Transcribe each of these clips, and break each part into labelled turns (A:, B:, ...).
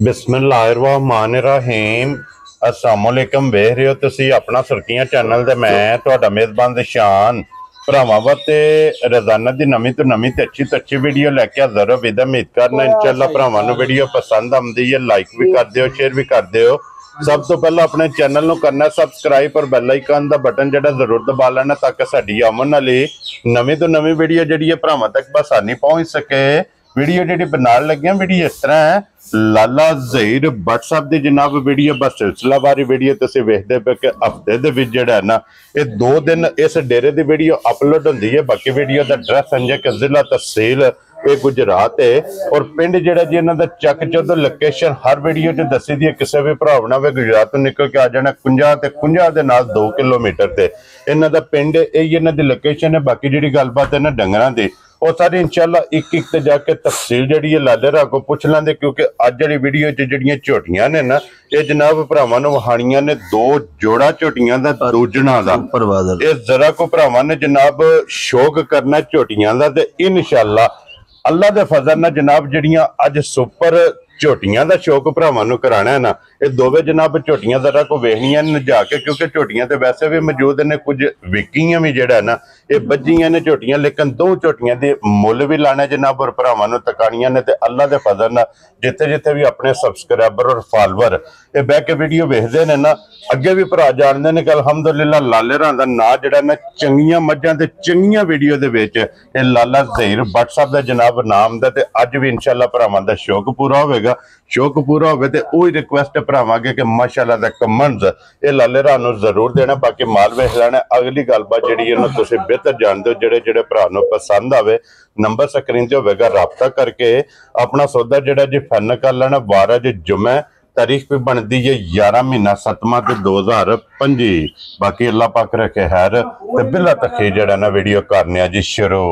A: बिस्मिल्लाहिर्रहमानिर्रहीम अस्सलामुअलैकुम वेख रहे हो तुसी अपना सुर्खियां चैनल ते मैं तुहाडा मेज़बान दिशान भरावां वास्ते रोजाना दी नवीं तो नवीं ते अच्छी वीडियो लैके हाज़र हो। विद उम्मीद करना इंशाअल्लाह भरावां नूं वीडियो पसंद आउंदी है, लाइक भी कर दिओ, शेयर भी कर दिओ। सब तो पहला अपने चैनल नूं करना सबसक्राइब और बैल आइकन दा बटन जिहड़ा जरूर दबा लेना ताकि साडी आमन वाली नवीं तो नवीं वीडियो जिहड़ी है भरावां तक बसानी पहुंच सके। वीडियो जी बनाने लगे वीडियो इस तरह है, लाला ज़हीर भट्ट साहब की जनाब वीडियो बस सिलसिलावारी वीडियो तुसीं वेखदे पे कि हफ्ते दे विच जिहड़ा है ना ये 2 दिन इस डेरे की वीडियो अपलोड होंदी है। बाकी वीडियो का एड्रैस संजय के जिला तहसील ये गुजरात है और पिंड जिहड़ा जी इन्हां दा चक चौधर लोकेशन हर वीडियो च दसी दी है। किसी भी भरा ने गुजरात तो निकल के आ जाना 50 दे नाल 2 किलोमीटर ते इन्हां दा पिंड यही इन्हां दी लोकेशन है। बाकी जिहड़ी गलबात है ना डंगरां दी और सारी इंशाअल्लाह एक ते जाके तफसील जी लाले रा को पुछ लेंगे क्योंकि अज जी वीडियो जड़ियां झोटियां ने ना ये जनाब भरावां नूं वहाणियां ने 2 जोड़ा झोटियां दा दूजना दा ये जरा को भरावां ने जनाब शौक करना झोटियां दा ते इंशाअल्लाह अल्लाह दे फजल नाल जनाब जड़ियां अज सुपर झोटियां दा शौक भरावां नूं कराना है ना ये दोवें जनाब झोटियां जरा को वेखनियां ने जाके क्योंकि झोटियां ते वैसे भी मौजूद ने कुछ विकियां भी जिहड़ा है ना ये बज्जियां ने झोटियां लेकिन 2 झोटियां दे मुल भी लाना जनाब और भरावां नूं तकाणियां ने ते अल्लाह दे फजल नाल जिथे जिथे भी अपने सबसक्राइबर और फॉलोअर ये बह के वीडियो वेखदे ने ना अगे भी भरा जानते हैं कि अलहमदुलिल्लाह लाले रा दा नां जिहड़ा ना चंगियां मज्जां ते चंगियां वीडियो दे विच ये लाला ज़हीर भट्ट साहब दा जनाब नाम दा ते अज भी इंशाअल्लाह भरावां दा शौक पूरा होवेगा। शौक पूरा होवे ते ओही रिक्वेस्ट भरावांगे कि माशाअल्लाह दा कमेंट्स ये लाले रा नूं जरूर देना। बाकी माल वेख लेना। अगली गलबात जिहड़ी है ना तुसीं बेहतर जानदे हो जिहड़े जिहड़े भरा नूं पसंद आवे नंबर स्क्रीन ते होवेगा राबता करके अपना सौदा जिहड़ा जी फाइनल कर लेना। 12 जी जुम्मे तारीख भी बनती है 11 महीना 7वां ते 2025। बाकी अल्लाह पाक रखे खैर ते बिला तखी जिहड़ा ना वीडियो करने जी शुरू।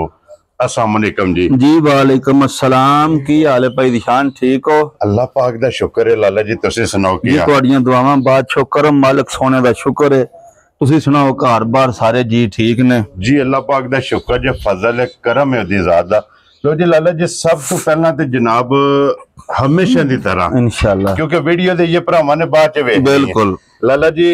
A: अस्सलाम वालेकुम जी
B: वालेकुम अस्सलाम। की हाल है भाई दिशान, ठीक हो?
A: अल्लाह पाक दा शुक्र है लाला जी, तुसीं सुनाओ की हाल?
B: तुहाडियां दुआवां बाद शुक्र मालिक सोने दा शुक्र है। तुसीं सुनाओ घर बार सारे जी ठीक ने?
A: जी अल्लाह पाक दा शुक्र जो फजल है करम है ओदी ज़ात दा। लो जी लाला जी सब तो पहला तो जनाब हमेशा की तरह
B: इंशाअल्लाह
A: क्योंकि वीडियो दे ये भरावां ने बाद च वेखनी
B: बिल्कुल
A: लाला जी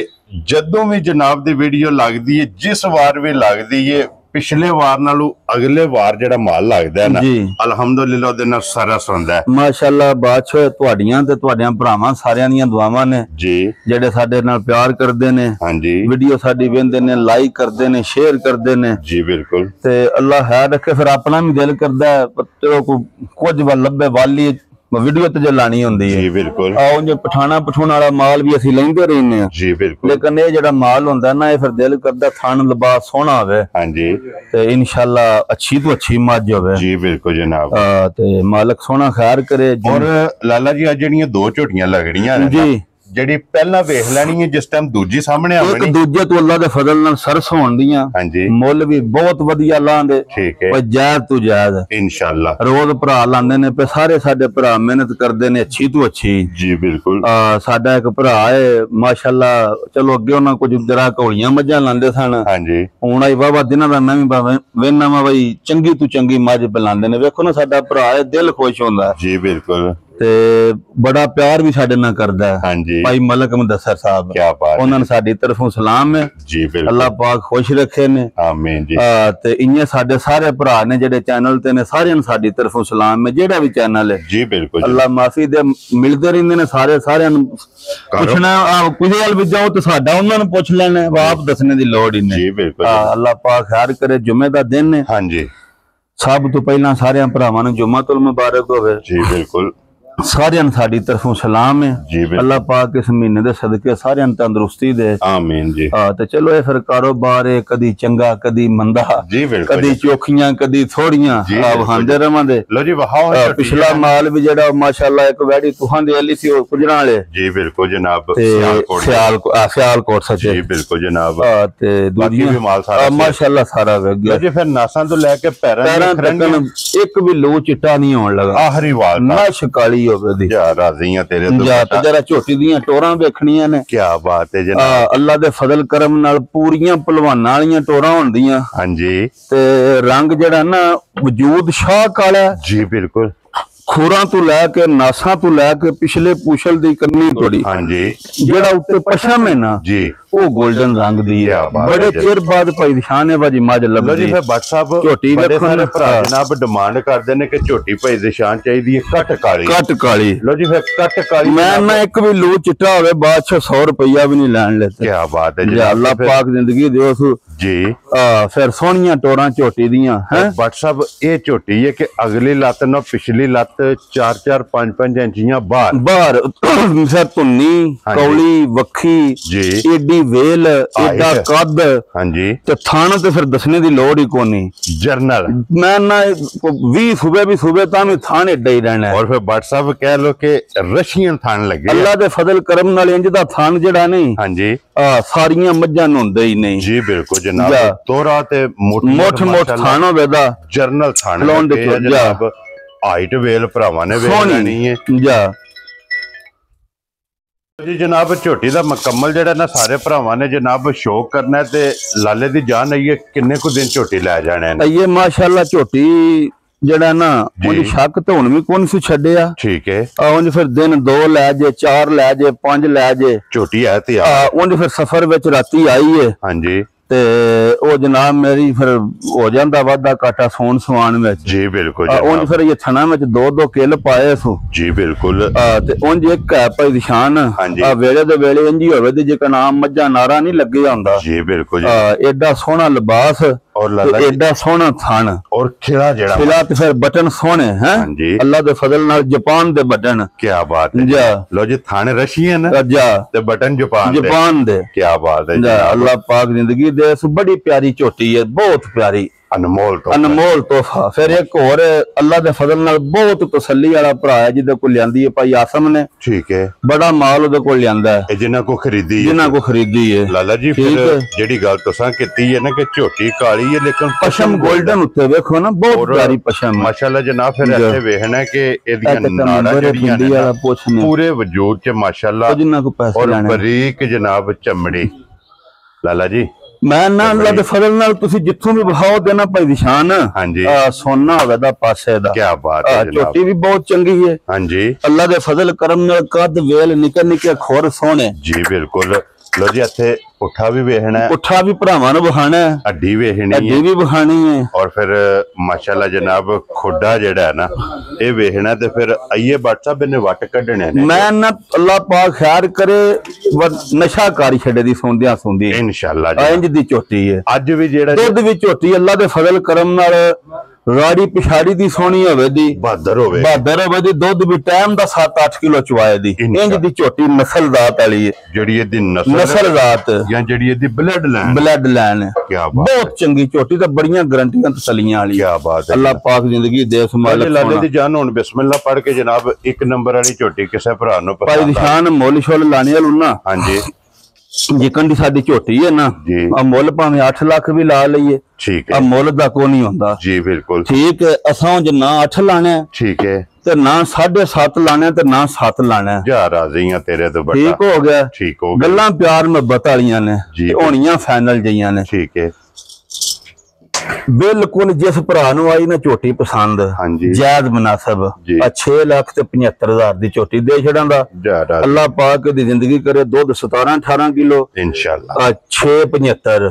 A: जदों भी जनाब दी वीडियो लगदी है जिस वार भी लगदी है पिछले वार नालों अगले वार जेड़ा माल लगदा है ना अलहमदुलिल्लाह ओदे नाल सरस हुंदा है
B: माशाअल्लाह। बादशाह तुहाडियां ते तुहाडियां भरावां सारियां दीयां दुआवां ने जी जेड़े साडे नाल प्यार करदे ने। हां जी वीडियो साडी वेंदे ने, लाइक करदे ने, शेयर करदे ने
A: जी बिल्कुल।
B: ते अल्लाह खैर रखे। फिर अपना भी दिल करदा है चलो कुछ लब्बे वाली वीडियो तो जो लानी होंदी है
A: जी बिल्कुल।
B: जो पठाना पठून वाला माल भी असीं लेंदे रहने हैं
A: जी बिल्कुल।
B: लेकिन ये जेड़ा माल होंदा ना ये फिर दिल करदा थान लिबास सोहना होवे।
A: हां जी
B: ते इंशाअल्लाह अच्छी तो अच्छी मज होवे जी
A: बिल्कुल जनाब।
B: ते मालिक सोहना खैर करे।
A: और लाला जी आज जड़ियां 2 झोटियां लगड़ियां ने जी ਜਿਹੜੀ ਪਹਿਲਾਂ ਵੇਖ ਲੈਣੀ ਹੈ ਜਿਸ ਟਾਈਮ ਦੂਜੀ ਸਾਹਮਣੇ ਆਵਣੀ
B: ਇੱਕ ਦੂਜੇ ਤੋਂ ਅੱਲਾ ਦੇ ਫਜ਼ਲ ਨਾਲ ਸਰਸ ਹੋਣ ਦੀਆਂ
A: ਹਾਂਜੀ
B: ਮੁੱਲ ਵੀ ਬਹੁਤ ਵਧੀਆ ਲਾਂਦੇ
A: ਠੀਕ ਹੈ
B: ਜਾਇਜ਼ ਤੋਂ ਜਾਇਜ਼
A: इंशाअल्लाह।
B: ਰੋਜ਼ ਭਰਾ ਲਾਂਦੇ ਨੇ ਪੇ ਸਾਰੇ ਸਾਡੇ ਭਰਾ ਮਿਹਨਤ ਕਰਦੇ ਨੇ ਅੱਛੀ ਤੋਂ ਅੱਛੀ
A: ਜੀ ਬਿਲਕੁਲ।
B: ਸਾਡਾ ਇੱਕ ਭਰਾ ਹੈ ਮਾਸ਼ਾਅੱਲਾ ਚਲੋ ਅੱਗੇ ਉਹਨਾਂ ਕੁਝ ਜਰਾ ਘੋਲੀਆਂ ਮੱਝਾਂ ਲਾਂਦੇ ਸਨ
A: ਹਾਂਜੀ ਹੁਣ
B: ਆਈ ਬਾਬਾ ਦਿਨਾਂ ਦਾ ਮੈਂ ਵੀ ਵੇਨਾ ਵਾ ਬਈ ਚੰਗੀ ਤੋਂ ਚੰਗੀ ਮੱਝ ਪਿਲਾਉਂਦੇ ਨੇ। ਵੇਖੋ ਨਾ ਸਾਡਾ ਭਰਾ ਹੈ ਦਿਲ ਖੁਸ਼ ਹੁੰਦਾ
A: ਜੀ ਬਿਲकुल
B: ਤੇ ਬੜਾ ਪਿਆਰ ਵੀ ਸਾਡੇ ਨਾਲ ਕਰਦਾ ਹੈ
A: ਹਾਂਜੀ
B: ਭਾਈ ਮਲਕ ਮੁਦੱਸਰ ਸਾਹਿਬ
A: ਕੀ ਬਾਤ
B: ਉਹਨਾਂ ਨੂੰ ਸਾਡੀ ਤਰਫੋਂ ਸਲਾਮ ਹੈ ਜੀ ਬਿਲਕੁਲ। ਅੱਲਾਹ ਪਾਕ ਖੁਸ਼ ਰੱਖੇ ਨੇ
A: ਆਮੀਨ ਜੀ।
B: ਤੇ ਇੰਨੇ ਸਾਡੇ ਸਾਰੇ ਭਰਾ ਨੇ ਜਿਹੜੇ ਚੈਨਲ ਤੇ ਨੇ ਸਾਰਿਆਂ ਨੂੰ ਸਾਡੀ ਤਰਫੋਂ ਸਲਾਮ ਹੈ ਜਿਹੜਾ ਵੀ ਚੈਨਲ ਹੈ ਜੀ ਬਿਲकुल। ਅੱਲਾਹ ਮਾਫੀ ਦੇ ਮਿਲਦੇ ਰਹਿੰਦੇ ਨੇ ਸਾਰਿਆਂ ਨੂੰ ਪੁੱਛਣਾ ਕਿਸੇ ਹਾਲ ਵੀ ਜਾਓ ਤੇ ਸਾਡਾ ਉਹਨਾਂ ਨੂੰ ਪੁੱਛ ਲੈਣਾ ਆਪ ਦੱਸਣੇ ਦੀ ਲੋੜ ਹੀ ਨਹੀਂ ਜੀ ਬਿਲकुल। ਅੱਲਾਹ ਪਾਕ ਖੈਰ ਕਰੇ। ਜੁਮੇ ਦਾ ਦਿਨ ਹੈ ਹਾਂਜੀ ਸਭ ਤੋਂ ਪਹਿਲਾਂ ਸਾਰਿਆਂ ਭਰਾਵਾਂ ਨੂੰ ਜੁਮਾਤੁਲ ਮੁਬਾਰਕ ਹੋਵੇ ਜੀ ਬਿਲकुल। ਸਾਰਿਆਂ ਨੂੰ ਸਾਡੀ ਤਰਫੋਂ ਸਲਾਮ ਹੈ ਜੀ ਬਿਲकुल। ਅੱਲਾਹ ਪਾਕ ਇਸ ਮਹੀਨੇ ਦੇ ਸਦਕੇ ਸਾਰਿਆਂ ਨੂੰ ਤੰਦਰੁਸਤੀ ਦੇ ਆਮੀਨ ਜੀ। ਤੇ ਚਲੋ ਇਹ ਫਿਰ ਕਾਰੋਬਾਰ ਹੈ ਕਦੀ ਚੰਗਾ ਕਦੀ ਮੰਦਾ ਜੀ ਬਿਲकुल। ਕਦੀ ਚੋਖੀਆਂ ਕਦੀ ਥੋੜੀਆਂ ਵਹਾਂਦੇ ਰਵਾਂਦੇ। ਲੋ ਜੀ ਵਹਾਓ ਪਿਛਲਾ ਮਾਲ ਵੀ ਜਿਹੜਾ ਮਾਸ਼ਾਅੱਲਾ ਇੱਕ ਵੈੜੀ ਤੁਹਾਂ ਦੇ ਅਲੀ ਸੀ ਉਹ ਕੁਜਰਾਂ ਵਾਲੇ ਜੀ ਬਿਲकुल ਜਨਾਬ। ਸਿਆਲਕੋਟ ਸੱਚੇ ਜੀ ਬਿਲकुल ਜਨਾਬ। ਤੇ ਦੂਜੀਆਂ ਵੀ ਮਾਲ ਸਾਰਾ ਮਾਸ਼ਾਅੱਲਾ ਸਾਰਾ ਵੇਖ ਗਿਆ ਜੀ। ਫਿਰ ਨਾਸਾਂ ਤੋਂ ਲੈ ਕੇ ਪੈਰਾਂ ਤੱਕ ਇੱਕ ਵੀ ਲੋ ਚਿੱਟਾ ਨਹੀਂ ਹੋਣ ਲੱਗਾ ਆਖਰੀ ਵਾਰ ਨਾ ਸ਼ਕਾਲੀ ਰਾਜ਼ੀਆਂ ਤੇਰੇ ਤੋਂ ਜਰਾ ਝੋਟੀ ਦੀਆਂ ਟੋਰਾਂ ਵੇਖਣੀਆਂ ਨੇ। ਕੀ ਬਾਤ ਹੈ ਜਨਾਬ। ਅੱਲਾ ਦੇ ਫਜ਼ਲ ਕਰਮ ਨਾਲ ਪੂਰੀਆਂ ਪਹਿਲਵਾਨਾਂ ਵਾਲੀਆਂ ਟੋਰਾਂ ਹੁੰਦੀਆਂ ਹਾਂਜੀ। ਤੇ ਰੰਗ ਜਿਹੜਾ ਨਾ ਵਜੂਦ ਸ਼ਾਹ ਕਾਲਾ ਜੀ ਬਿਲकुल। ਖੋਰਾਂ ਤੋਂ ਲੈ ਕੇ ਨਾਸਾਂ ਤੋਂ ਲੈ ਕੇ ਪਿਛਲੇ ਪੂਛਲ ਦੀ ਕੰਨੀ ਤੋੜੀ
A: ਹਾਂਜੀ
B: ਜਿਹੜਾ ਉੱਤੇ ਪਸ਼ਮ ਹੈ ਨਾ
A: ਜੀ
B: ਉਹ 골ਡਨ ਰੰਗ ਦੀ ਹੈ।
A: ਕਿਆ ਬਾਤ
B: ਬੜੇ
A: ਹੈ ਜੀ।
B: ਚਿਰ ਬਾਅਦ ਭਾਈ ਦਿਸ਼ਾਨ ਨੇ ਬਾਜੀ ਮੱਝ
A: ਲੋ ਜੀ
B: ਲੱਭਦੀ।
A: ਫਿਰ ਬੱਟ ਸਾਹਿਬ
B: ਝੋਟੀ
A: ਬੜੇ
B: ਵੇਖੋ
A: ਸਾਰੇ
B: ਨਾ।
A: ਭਰਾ ਜਨਾਬ ਡਿਮਾਂਡ ਕਰਦੇ ਨੇ ਕਿ ਝੋਟੀ ਭਾਈ ਦੇ ਸ਼ਾਨ ਚਾਹੀਦੀ ਹੈ ਕੱਟ ਕਾਲੀ।
B: ਕੱਟ ਕਾਲੀ।
A: ਲੋ ਜੀ ਫਿਰ ਕੱਟ ਕਾਲੀ
B: ਮੈਂ ਨਾ ਇੱਕ ਵੀ ਲੂ ਚਿੱਟਾ ਹੋਵੇ ਬਾਦਸ਼ਾਹ 100 ਰੁਪਇਆ ਵੀ ਨਹੀਂ ਲੈਣ ਲੈਤੇ।
A: ਕੀ ਬਾਤ ਹੈ ਜੀ।
B: ਅੱਲਾਹ ਪਾਕ ਜ਼ਿੰਦਗੀ ਦਿਓ ਸੂ
A: ਜੀ
B: ਫਿਰ ਸੋਹਣੀਆਂ ਟੋਰਾਂ ਝੋਟੀ ਦੀਆਂ ਹੈ।
A: ਬੱਟ ਸਾਹਿਬ ਇਹ ਝੋਟੀ ਹੈ ਕਿ ਅਗਲੀ ਲੱਤ ਨਾਲ ਪਿਛਲੀ ਲੱਤ 4-4 5-5 ਇੰਚੀਆਂ ਬਾਹਰ
B: ਫਿਰ ਧੁੰਨੀ ਕੌਲੀ ਵੱਖੀ
A: ਜੀ
B: ਏਡੀ ਵੇਲ ਏਡਾ ਕੱਦ
A: ਹਾਂਜੀ
B: ਤੇ ਥਣ ਤੇ ਫਿਰ ਦੱਸਣੇ ਦੀ ਲੋੜ ਹੀ ਕੋਨੀ।
A: ਜਰਨਲ
B: ਮੈਂ ਨਾ 20 ਸੂਬੇ ਵੀ ਸੂਬੇ ਤਾਂ ਵੀ ਥਣ ਏਡਾ ਹੀ ਰਹਿਣਾ।
A: ਔਰ ਫਿਰ ਬੱਟ ਸਾਹਿਬ ਕਹਿ ਲੋ ਕਿ ਰਸ਼ੀਅਨ ਥਣ ਲੱਗੇ
B: ਅੱਲਾਹ ਦੇ ਫਜ਼ਲ ਕਰਮ ਨਾਲ ਇੰਜ ਦਾ ਥਣ ਜਿਹੜਾ ਨਹੀਂ
A: ਹਾਂਜੀ
B: ਸਾਰੀਆਂ ਮੱਝਾਂ ਨੂੰ ਹੁੰਦਾ ਹੀ ਨਹੀਂ
A: ਜੀ ਬਿਲਕੁਲ ਜਨਾਬ। ਤੋਰਾ ਤੇ
B: ਮੋਠ ਥਣ ਹੋਵੇ ਦਾ
A: ਜਰਨਲ ਥਣ
B: ਲਾਉਣ ਦੇ
A: ਲੱਗੇ ਜਨਾਬ। ਹਾਈਟ ਵੇਲ ਭਰਾਵਾਂ ਨੇ ਵੇਲ ਲੈਣੀ ਹੈ
B: ਜਾ
A: ਜੀ ਜਨਾਬ। ਝੋਟੀ ਦਾ ਮੁਕੰਮਲ ਜਿਹੜਾ ਨਾ ਸਾਰੇ ਭਰਾਵਾਂ ਨੇ ਜਨਾਬ ਸ਼ੌਕ ਕਰਨਾ ਤੇ ਲਾਲੇ ਦੀ ਜਾਨ ਆਈਏ ਕਿੰਨੇ ਕੁ ਦਿਨ ਝੋਟੀ ਲੈ ਜਾਣੇ ਨੇ।
B: ਇਹ ਮਾਸ਼ਾਅੱਲਾ ਝੋਟੀ ਜਿਹੜਾ ਨਾ ਉਹਦੀ ਸ਼ੱਕ ਤੇ ਹੁਣ ਵੀ ਕੌਣ ਸੀ ਛੱਡਿਆ।
A: ਠੀਕ ਹੈ
B: ਉਂਝ ਫਿਰ ਦਿਨ 2 ਲੈ ਜੇ 4 ਲੈ ਜੇ 5 ਲੈ ਜੇ
A: ਝੋਟੀ ਹੈ ਤੇ
B: ਉਂਝ ਫਿਰ ਸਫ਼ਰ ਵਿੱਚ ਰਾਤੀ ਆਈ ਏ
A: ਹਾਂਜੀ
B: ਤੇ ਉਹ ਜਨਾਬ ਮੇਰੀ ਫਿਰ ਹੋ ਜਾਂਦਾ ਵਾਧਾ ਕਾਟਾ ਸੌਣ ਸਵਾਨ ਵਿੱਚ
A: ਜੀ ਬਿਲਕੁਲ
B: ਉਂਝ ਫਿਰ ਇਹ ਥਣਾ ਵਿੱਚ 2-2 ਕਿੱਲ ਪਾਏ ਸੋ
A: ਜੀ ਬਿਲਕੁਲ
B: ਤੇ ਉਂਝ ਇੱਕ ਹੈ ਭਾਈ ਨਿਸ਼ਾਨ ਵੇਲੇ ਦੇ ਵੇਲੇ ਇੰਜ ਹੀ ਹੋਵੇ ਤੇ ਜੇ ਨਾਮ ਮੱਝਾਂ ਨਾਰਾ ਨਹੀਂ ਲੱਗਿਆ ਹੁੰਦਾ
A: ਜੀ ਬਿਲਕੁਲ
B: ਐਡਾ ਸੋਹਣਾ ਲਿਬਾਸ
A: ਔਰ ਲਾਲਾ
B: ਐਡਾ ਸੋਹਣਾ ਥਣ
A: ਔਰ ਖਿਲਾ ਜਿਹੜਾ
B: ਖਿਲਾ ਤੇ ਫਿਰ ਬਟਨ ਸੋਹਣੇ ਹੈ ਅੱਲਾਹ ਦੇ ਫਜ਼ਲ ਨਾਲ ਜਾਪਾਨ ਦੇ ਬਟਨ।
A: ਕੀ ਬਾਤ ਹੈ ਲੋ ਜੀ ਥਣ ਰਸ਼ੀਅਨ ਤੇ ਬਟਨ ਜਾਪਾਨ ਦੇ। ਕੀ ਬਾਤ ਹੈ
B: ਅੱਲਾਹ ਪਾਕ ਜ਼ਿੰਦਗੀ ਦੇ ਬੜੀ ਪਿਆਰੀ ਝੋਟੀ ਹੈ ਬਹੁਤ ਪਿਆਰੀ ਅਨਮੋਲ ਤੋਹਫਾ। ਫਿਰ ਇੱਕ ਹੋਰ ਅੱਲਾਹ ਦੇ ਫਜ਼ਲ ਨਾਲ ਬਹੁਤ ਤਸੱਲੀ ਵਾਲਾ ਭਰਾ ਹੈ ਜਿਹਦੇ ਕੋਲ ਲਿਆਂਦੀ ਹੈ ਭਾਈ ਆਸਮ ਨੇ।
A: ਠੀਕ ਹੈ
B: ਬੜਾ ਮਾਲ ਉਹਦੇ ਕੋਲ ਲਿਆਂਦਾ ਹੈ
A: ਜਿਨ੍ਹਾਂ ਕੋ ਖਰੀਦੀ ਹੈ ਲਾਲਾ ਜੀ। ਫਿਰ ਜਿਹੜੀ ਗੱਲ ਤੁਸੀਂ ਕੀਤੀ ਹੈ ਨਾ ਕਿ ਝੋਟੀ ਕਾਲੀ ਹੈ ਲੇਕਿਨ
B: ਪਸ਼ਮ 골ਡਨ ਉੱਤੇ ਵੇਖੋ ਨਾ ਬਹੁਤ ਪਿਆਰੀ ਪਸ਼ਮ
A: ਮਾਸ਼ਾਅੱਲਾ ਜਨਾਬ। ਫਿਰ ਇੱਥੇ ਵੇਖਣਾ ਕਿ ਇਹਦੀਆਂ ਨਾੜਾਂ ਜਿਹੜੀਆਂ ਨੇ ਪੂਰੇ ਵਜੂਦ ਚ ਮਾਸ਼ਾਅੱਲਾ
B: ਜਿੰਨਾ ਕੋ ਪੈਸੇ
A: ਔਰ ਬਰੀਕ ਜਨਾਬ ਚਮੜੀ ਲਾਲਾ ਜੀ।
B: ਮੈਂ ਨਾ ਅੱਲਾਹ ਦੇ ਫਜ਼ਲ ਨਾਲ ਤੁਸੀਂ ਜਿੱਥੋਂ ਵੀ ਵਹਾਓ ਦੇਣਾ ਭਾਈ ਨਿਸ਼ਾਨ ਸੋਨਾ ਹੋਵੇ ਦਾ ਪਾਸੇ ਦਾ।
A: ਕੀ ਬਾਤ ਹੈ ਜਨਾਬ।
B: ਝੋਟੀ ਵੀ ਬਹੁਤ ਚੰਗੀ ਹੈ ਹਾਂਜੀ ਅੱਲਾਹ ਦੇ ਫਜ਼ਲ ਕਰਮ ਨਾਲ ਕੱਦ ਵੇਲ ਨਿੱਕੇ ਨਿੱਕੇ ਖੋਰ ਸੋਹਣੇ ਜੀ
A: ਬਿਲਕੁਲ। ਲੋ ਜੀ ਇੱਥੇ ਪੁੱਠਾ ਵੀ ਵੇਖਣਾ ਹੈ
B: ਪੁੱਠਾ ਵੀ ਭਰਾਵਾਂ ਨੂੰ ਵਿਖਾਣਾ ਹੈ
A: ਅੱਡੀ ਵੇਖਣੀ ਹੈ
B: ਅੱਡੀ ਵੀ ਵਿਖਾਣੀ ਹੈ
A: ਔਰ ਫਿਰ ਮਾਸ਼ਾਅੱਲਾ ਜਨਾਬ ਖੁੱਡਾ ਜਿਹੜਾ ਹੈ ਨਾ ਇਹ ਵੇਖਣਾ ਤੇ ਫਿਰ ਆਈਏ ਬੱਟ ਸਾਹਿਬ ਇਹਨੇ ਵੱਟ ਕੱਢਣੇ ਨੇ।
B: ਮੈਂ ਨਾ ਅੱਲਾਹ ਪਾਕ ਖੈਰ ਕਰੇ ਨਸ਼ਾ ਕਾਰੀ ਛੱਡੇ ਦੀ ਸੌਂਦਿਆਂ
A: ਇਨਸ਼ਾਅੱਲਾ
B: ਇੰਜ ਦੀ ਝੋਟੀ ਹੈ।
A: ਅੱਜ ਵੀ ਜਿਹੜਾ
B: ਦੁੱਧ ਵੀ ਝੋਟੀ ਅੱਲਾਹ ਦੇ ਫਜ਼ਲ ਕਰਮ ਨਾਲ ਰਾੜੀ ਪਿਛਾੜੀ ਦੀ ਸੋਹਣੀ ਹੋਵੇ ਦੀ
A: ਬਹਾਦਰ ਹੋਵੇ
B: ਦੀ ਦੁੱਧ ਵੀ ਟਾਈਮ ਦਾ 7-8 ਕਿਲੋ ਚਵਾਏ ਦੀ ਇੰਜ ਦੀ ਝੋਟੀ ਨਸਲ ਜ਼ਾਤ ਵਾਲੀ ਹੈ
A: ਜਿਹੜੀ ਇਹਦੀ
B: ਨਸਲ ਜ਼ਾਤ
A: ਜਾਂ ਜਿਹੜੀ ਇਹਦੀ ਬਲੱਡ ਲਾਈਨ
B: ਕੀ ਬਾਤ ਬਹੁਤ ਚੰਗੀ ਝੋਟੀ ਤੇ ਬੜੀਆਂ ਗਰੰਟੀਆਂ ਤਸੱਲੀਆਂ ਵਾਲੀ।
A: ਕੀ ਬਾਤ ਹੈ
B: ਅੱਲਾਹ ਪਾਕ ਜ਼ਿੰਦਗੀ ਦੇ ਸੰਭਾਲੇ
A: ਲਾਲੇ ਦੀ ਜਾਨ। ਹੁਣ ਬਿਸਮਿਲ੍ਲਾ ਪੜ੍ਹ ਕੇ ਜਨਾਬ 1 ਨੰਬਰ ਵਾਲੀ ਝੋਟੀ ਕਿਸੇ ਭਰਾ ਨੂੰ
B: ਭਾਈ ਨਿਸ਼ਾਨ ਮੁੱਲ ਛੋਲ ਲਾਣੇ ਵਾਲੂ ਨਾ ਹਾਂਜੀ ਜਿਕਨ ਦੀ ਸਾਡੀ ਝੋਟੀ ਹੈ ਨਾ ਆ ਮੁੱਲ ਭਾਵੇਂ 8 ਲੱਖ ਵੀ ਲਾ ਲਈਏ
A: ਠੀਕ ਹੈ
B: ਮੁੱਲ ਦਾ ਕੋਈ ਨਹੀਂ ਹੁੰਦਾ ਜੀ ਬਿਲਕੁਲ ਠੀਕ ਹੈ। ਅਸਾਂ ਜੇ ਨਾ 8 ਲਾਣਾ
A: ਠੀਕ ਹੈ ਤੇ
B: ਨਾ 7.5 ਲਾਣਾ ਤੇ ਨਾ 7 ਲਾਣਾ
A: ਜਾ ਰਾਜ਼ੀ ਆ ਤੇਰੇ ਤੋਂ ਬੜਾ
B: ਠੀਕ ਹੋ ਗਿਆ ਗੱਲਾਂ ਪਿਆਰ ਮੁਹੱਬਤ ਵਾਲੀਆਂ ਨੇ ਹੋਣੀਆਂ ਫਾਈਨਲ ਜਈਆਂ ਨੇ ਠੀਕ ਹੈ। ਬਿਲਕੁਲ ਜਿਸ ਭਰਾ ਨੂੰ ਆਈ ਨਾ ਝੋਟੀ ਪਸੰਦ ਜਾਇਜ਼ ਮੁਨਾਸਬ 6 ਲੱਖ ਤੇ 75,000 ਦੀ ਝੋਟੀ ਦੇ ਛੜਾਂਦਾ ਅੱਲਾਹ ਪਾਕ ਦੀ ਜ਼ਿੰਦਗੀ ਕਰੇ ਦੁੱਧ 17-18 ਕਿਲੋ ਇਨਸ਼ਾਅੱਲਾ 6.75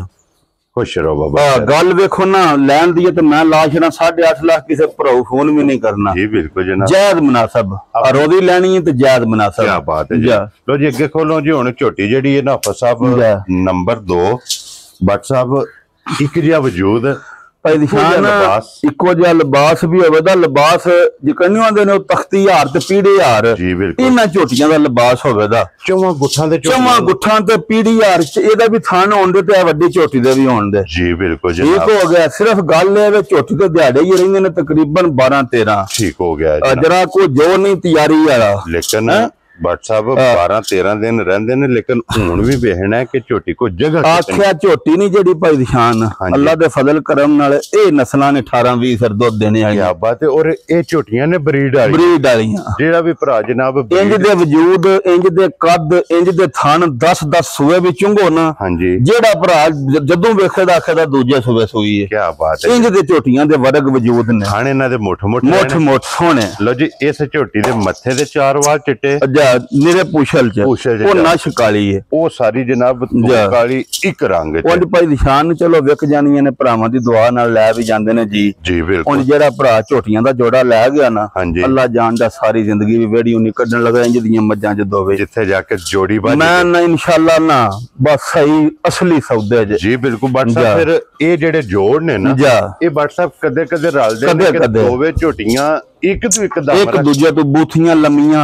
B: ਖੁਸ਼ ਰਹੋ ਬਾਬਾ। ਗੱਲ ਵੇਖੋ ਨਾ ਲੈਣ ਦੀ ਤੇ ਮੈਂ ਲਾ ਛੜਾ 8.5 ਲੱਖ ਕਿਸੇ ਭਰਾਉ ਫੋਨ ਵੀ ਨਹੀਂ ਕਰਨਾ ਜੀ ਬਿਲਕੁਲ ਜਨਾਬ ਜਾਇਜ਼ ਮੁਨਾਸਬ ਰੋਦੀ ਲੈਣੀ ਹੈ ਤੇ ਜਾਇਜ਼ ਮੁਨਾਸਬ। ਕੀ ਬਾਤ ਹੈ ਜੀ। ਲੋ ਜੀ ਅੱਗੇ ਖੋਲੋ ਜੀ ਹੁਣ ਝੋਟੀ ਜਿਹੜੀ ਹੈ ਨਾ ਸਾਹਿਬ ਨੰਬਰ 2 ਬੱਟ ਸਾਹਿਬ ਇੱਕ ਜਿਹਾ ਵਜੂਦ ਭਾਈ ਨਿਸ਼ਾਨ ਇੱਕੋ ਜਿਹਾ ਲਿਬਾਸ ਵੀ ਹੋਵੇ ਦਾ ਲਿਬਾਸ ਜਿਕਣ ਆਉਂਦੇ ਨੇ ਉਹ ਤਖਤੀ ਹਾਰ ਤੇ ਪੀੜੇ ਹਾਰ ਇਹਨਾਂ ਝੋਟੀਆਂ ਦਾ ਲਿਬਾਸ ਹੋਵੇ ਦਾ ਚੌਵਾਂ ਗੁੱਠਾਂ ਤੇ ਪੀੜੀ ਹਾਰ ਚ ਇਹਦਾ ਵੀ ਥਣ ਹੋਣ ਦੇ ਤੇ ਵੱਡੀ ਝੋਟੀ ਦੇ ਵੀ ਹੋਣ ਦੇ ਜੀ ਬਿਲਕੁਲ ਠੀਕ ਹੋ ਗਿਆ। ਸਿਰਫ ਗੱਲ ਇਹ ਵੇ ਝੋਟੀ ਤੇ ਦਿਹਾੜੇ ਹੀ ਰਹਿੰਦੇ ਨੇ ਤਕਰੀਬਨ 12-13 ਠੀਕ ਹੋ ਗਿਆ ਜਰਾ ਕੋਈ ਜੋ ਨਹੀਂ ਤਿਆਰੀ ਵਾਲਾ ਲੇਕਿਨ
A: WhatsApp 12-13 दिन रहंदे ने लेकिन हुण भी वेखना है कि झोटी को जगह
B: आख्या झोटी नहीं जेडी भाई निशान अल्लाह दे फजल करम नाल ए नस्लां ने 18-20 फिर दुध देने वाली
A: क्या बात है। और ये झोटियां ने ब्रीड वालियां जेड़ा भी भरा जनाब
B: इंज दे वजूद इंज दे कद इंज दे थन 10-10 सूए भी चुंगो ना
A: हां जी
B: जेड़ा भरा जदों वेखे दा आखे दा दूजे सूए सूई है।
A: क्या बात है।
B: इंज दे झोटियां दे वर्ग वजूद ने
A: खाने ना दे मोठ
B: सोने।
A: लो जी इस झोटी दे मत्थे दे 4 वाल चिट्टे
B: निरे पूछल च ओ नश काली है
A: ओ सारी जनाब काली एक रंग
B: च उंज भाई निशान चलो विक जानियां ने भरावां दी दुआ नाल लै भी जांदे ने जी
A: जी बिल्कुल।
B: उंज जेड़ा भरा झोटियां दा जोड़ा लै गया ना अल्लाह जानदा सारी जिंदगी भी वेड़ी उनी कढन लगा इंज दियां मज्जां च दोवे जिथे
A: जाके जोड़ी बाजी
B: मैं ना इंशाल्लाह ना बस सही असली सौदे
A: जी बिल्कुल। WhatsApp फिर ये जेड़े जोड़ ने ना ये WhatsApp कदे कदे रलदे ने दोवे झोटियां एक तो एक
B: दूजे तो बूथियां लम्मियां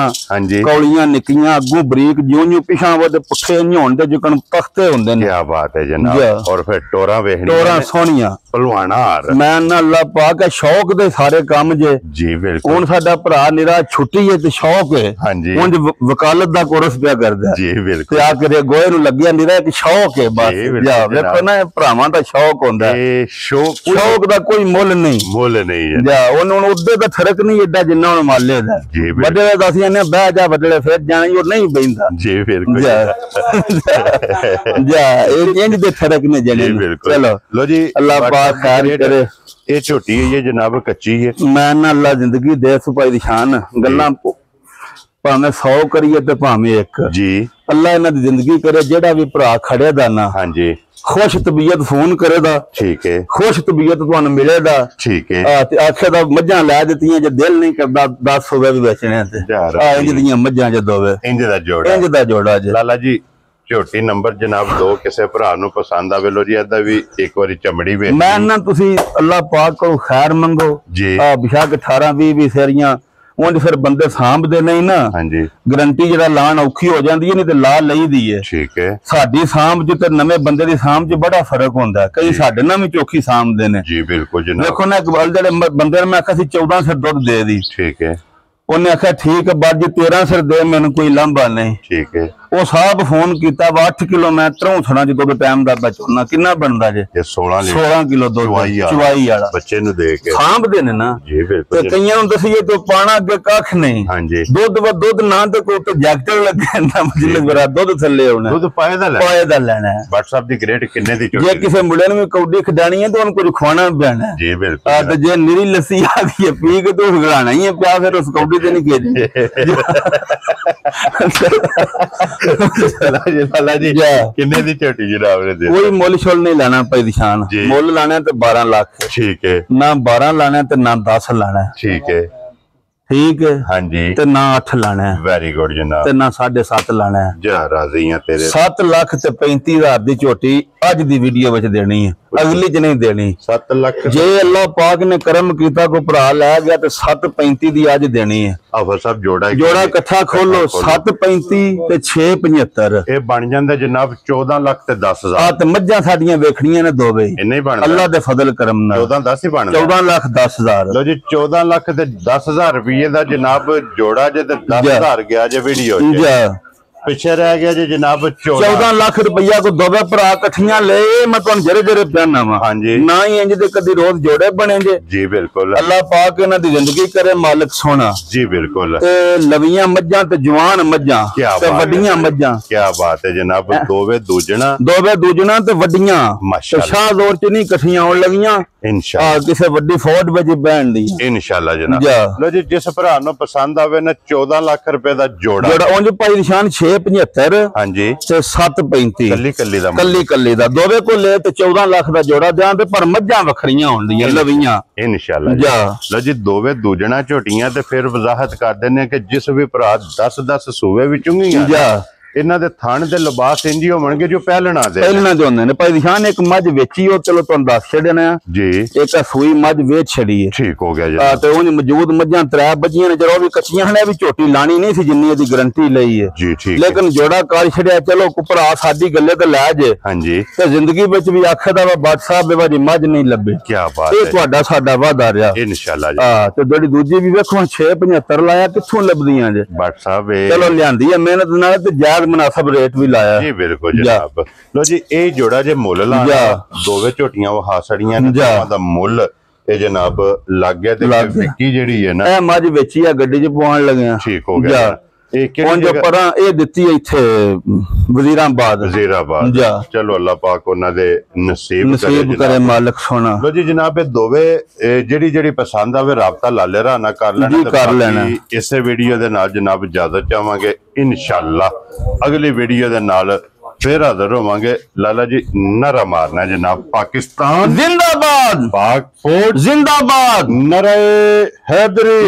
B: कौलियां निक्कियां अगू बरीक ज्यों पिछा वो पुट्ठे न्योन दे जिकन तख्ते हुंदे ने।
A: क्या बात है जनाब। और फिर टोरा वेखनी
B: टोरा सोहणियां
A: पहलवाना हार
B: मैं ना अल्लाह पाक है शौक दे सारे काम जे
A: जी बिल्कुल।
B: हुण साडा भरा निरा छुट्टी है ते शौक है हां जी हुण वकालत दा कोर्स पिया करदा जी बिल्कुल ते आ करे गोए नु लग्गिया निरा एक शौक है बस जा देखो ना भरावां दा शौक हुंदा है शौक दा कोई मुल नहीं है जा ओनु उद्दे दा फर्क नहीं एडा जिन्ना हुण माले दा बड़े दसियां ने बह जा बदले फिर जाना और नहीं बैंदा जी बिल्कुल जा ए इंज दे फर्क ने जने चलो लो जी अल्लाह पाक खैर करे।
A: ये छोटी है ये जनाब कच्ची है
B: मैं ना अल्लाह जिंदगी दे सुपाई दी शान गल्लां भावें 100 करिए ते भावें एक जी अल्लाह इन्हां दी जिंदगी करे जेड़ा भी भरा खड़े दा ना हां जी खुश तबीयत फोन करेगा ठीक है खुश तबीयत तुहानू मिलेगा ठीक है ते आखे दा मज्जां लै दित्तियां जे दिल नहीं करदा 10 होवे भी बेचने ते इंज दियां मज्जां जे दोवे इंज दा जोड़ा जे लाला जी
A: झोटी नंबर जनाब 2 किसे भरा नु पसंद आवे लो जी अदा भी एक बारी चमड़ी वे
B: मैं ना तुसी अल्लाह पाक को खैर मंगो जी बेशक 18-20 सेरियां उंज फिर बंदे सांभदे नहीं ना हां जी गारंटी जरा लान औखी हो जांदी है नहीं ते ला लई दी है ठीक है साडी सांभ च ते नवे बंदे दी सांभ च बड़ा फर्क हुंदा है कई साडे नाल भी चौखी सांभदे ने जी बिल्कुल जनाब देखो ना इकबाल जेड़े बंदे ने मैं आखा सी 14 सिर दुध दे दी ठीक है उन्हें आखा ठीक है बाजी 13 सिर दे मैनू कोई लांभा नहीं ठीक है वो साहब फोन किया 8 किलो मैं त्रौसना जो दुध टाइम दा बचोना कितना बनदा जे 16 किलो दुध चवाई वाला बच्चे नु दे के सांभदे ने ना जी बिल्कुल ते कईयां नु दसिए तो पाना अगे कख नहीं हां जी दुध ना ते कोई तो जैक्टर लगे ना मतलब बरा दुध थल्ले होना दुध पाए दा लेना है WhatsApp दी ग्रेड किन्ने दी जे किसे मुंडे नु कौडी खडानी है तो उनको खवाना पैना जी बिल्कुल आ ते जे निरी लस्सी आ गई है पी के तो खिलाना ही है प्या फिर उस कौडी ते नहीं के
A: किन्ने दी झोटी जनाब ने दे
B: कोई मुल शुल नहीं लाना भाई निशान मुल लाना ते 12 लाख ठीक है ना 12 लाना ते ना 10 लाना ठीक है हां जी ते ना 8 लाना है वेरी गुड जनाब ते ना 7.5 लाना है जा राजी हां तेरे 7 लाख ते 35,000 दी झोटी आज दी वीडियो विच देनी है अगली च नहीं देनी 7 लाख जे अल्लाह पाक ने करम कीता को भरा लै गया ते 7.35 दी आज देनी है
A: आफर साहब जोड़ा
B: इकट्ठा खोलो 7.35 ते 6.75
A: ए बन जांदा जनाब 14 लाख ते 10,000
B: आ ते मज्जां साडीਆਂ ਵੇਖਣੀਆਂ ਨੇ ਦੋਵੇਂ
A: ਇੰਨੇ ਹੀ ਬਣਦਾ
B: ਅੱਲਾਹ ਦੇ ਫਜ਼ਲ ਕਰਮ ਨਾਲ
A: 14 10 ਹੀ ਬਣਦਾ
B: 14 ਲੱਖ 10,000
A: ਲੋ ਜੀ 14 ਲੱਖ ਤੇ 10,000 ਰੁਪਏ ਦਾ ਜਨਾਬ ਜੋੜਾ ਜੇ ਤੇ 10,000 ਗਿਆ ਜੇ ਵੀਡੀਓ ਚ पिछे रह गया जी जनाब
B: 14 लाख रुपया को दोवे भरा कठियां ले मैं तुहानू जरे जरे प्याना वा हां जी ना ही इंज दे कदी रोज जोड़े बने जे जी बिल्कुल अल्लाह पाक इन्हां दी जिंदगी करे मालिक सोना जी बिल्कुल ते लवियां मज्जां ते जवान मज्जां ते वड्डियां मज्जां क्या बात है जनाब दोवे दूजना ते वड्डियां माशाअल्लाह शाहदौर च नहीं कठियां होण लगियां इंशाअल्लाह किसे वड्डी फौज विच बैण दी
A: इंशाअल्लाह जनाब लो जी जिस भरा नू पसंद आवे ना 14 लाख रुपए दा जोड़ा
B: उंज भाई निशान 675 हां जी ते 735 कल्ली दा दोवे को ले ते 14 लाख दा जोड़ा दियां ते पर मज्जां वखरियां होंदियां लवियां
A: इंशाअल्लाह जा लो जी दोवे दूजना झोटियां ते फिर वजाहत कर देने कि जिस भी भरा 10 सूबे विच चुंगियां जा ਇਹਨਾਂ ਦੇ ਥਣ ਦੇ ਲਿਬਾਸ ਇੰਜ ਹੀ ਹੋਣਗੇ ਜੋ ਪਹਿਲਣਾ ਦੇ
B: ਹੁੰਦੇ ਨੇ। ਭਾਈ ਨਿਸ਼ਾਨ ਇੱਕ ਮੱਝ ਵੇਚੀ ਉਹ ਚਲੋ ਤੁਹਾਨੂੰ ਦੱਸ ਛੱਡਣਾ
A: ਜੀ।
B: ਇੱਕ ਸੂਈ ਮੱਝ ਵੇਚ ਛੜੀ ਹੈ।
A: ਠੀਕ ਹੋ ਗਿਆ ਜੀ।
B: ਤੇ ਉਹ ਮੌਜੂਦ ਮੱਝਾਂ 3 ਬੱਜੀਆਂ ਨੇ, ਜਦੋਂ ਵੀ ਕੱਚੀਆਂ ਨੇ ਵੀ ਝੋਟੀ ਲਾਣੀ ਨਹੀਂ ਸੀ ਜਿੰਨੀ ਇਹਦੀ ਗਰੰਟੀ ਲਈ ਹੈ
A: ਜੀ। ਠੀਕ
B: ਲੇਕਿਨ ਜੋੜਾ ਕਰ ਛੜਿਆ। ਚਲੋ ਭਰਾ ਸਾਡੀ ਗੱਲੇ ਤੇ ਲੈ ਜੇ
A: ਹਾਂਜੀ
B: ਤੇ ਜ਼ਿੰਦਗੀ ਵਿੱਚ ਵੀ ਆਖਦਾ ਵਾ ਬੱਟ ਸਾਹਿਬ ਬੇਵਾਜੀ ਮੱਝ ਨਹੀਂ ਲੱਭੇ।
A: ਕੀ ਬਾਤ
B: ਇਹ ਤੁਹਾਡਾ ਸਾਡਾ ਵਾਅਦਾ ਰਿਹਾ
A: ਇਨਸ਼ਾਅੱਲਾ ਜੀ।
B: ਤੇ ਜਿਹੜੀ ਦੂਜੀ ਵੀ ਵੇਖੋ 675 ਲਾਇਆ ਕਿੱਥੋਂ ਲੱਭਦੀਆਂ ਜੇ
A: ਬੱਟ ਸਾਹਿਬ
B: ਚਲੋ ਲਿਆਂਦੀ ਹੈ ਮਿਹਨਤ ਨਾਲ ਤੇ ਜਾਇਜ਼ ਮੁਨਾਸਬ ਰੇਟ ਵੀ ਲਾਇਆ
A: ਜੀ। ਬਿਲਕੁਲ ਜਨਾਬ। ਲੋ ਜੀ ਇਹ ਜੋੜਾ ਜੇ ਮੁੱਲ ਲਾ ਦੋਵੇਂ ਝੋਟੀਆਂ ਉਹ ਹਾਸੜੀਆਂ ਨੇ ਦਾ ਮੁੱਲ ਇਹ ਜਨਾਬ ਲੱਗ ਗਿਆ ਤੇ ਵਿੱਕੀ ਜਿਹੜੀ ਹੈ ਨਾ
B: ਇਹ ਮੱਝ ਵੇਚੀ ਆ ਗੱਡੀ 'ਚ ਪਵਾਉਣ ਲੱਗਿਆ।
A: ਠੀਕ ਹੋ ਗਿਆ। ਇਹ
B: ਕਿਹੜੀ ਜਗ੍ਹਾ ਪਰਾਂ ਇਹ ਦਿੱਤੀ ਇੱਥੇ ਵਜ਼ੀਰਾਬਾਦ।
A: ਚਲੋ ਅੱਲਾਹ ਪਾਕ ਉਹਨਾਂ ਦੇ ਨਸੀਬ
B: ਕਰੇ ਮਾਲਕ ਸੋਨਾ।
A: ਲੋ ਜੀ ਜਨਾਬ ਇਹ ਦੋਵੇਂ ਜਿਹੜੀ ਪਸੰਦ ਆਵੇ ਰਾਬਤਾ ਲਾਲੇ ਰਾਣਾ ਕਰ ਲੈਣਾ। ਇਸੇ ਵੀਡੀਓ ਦੇ ਨਾਲ ਜਨਾਬ ਇਜਾਜ਼ਤ ਚਾਹਾਂਗੇ। ਇਨਸ਼ਾਅੱਲਾ ਅਗਲੀ ਵੀਡੀਓ ਦੇ ਨਾਲ फिर हाजिर होवांगे। लाला जी नारा मारना जनाब पाकिस्तान जिंदाबाद, पाक फौज जिंदाबाद, नारे हैदरी।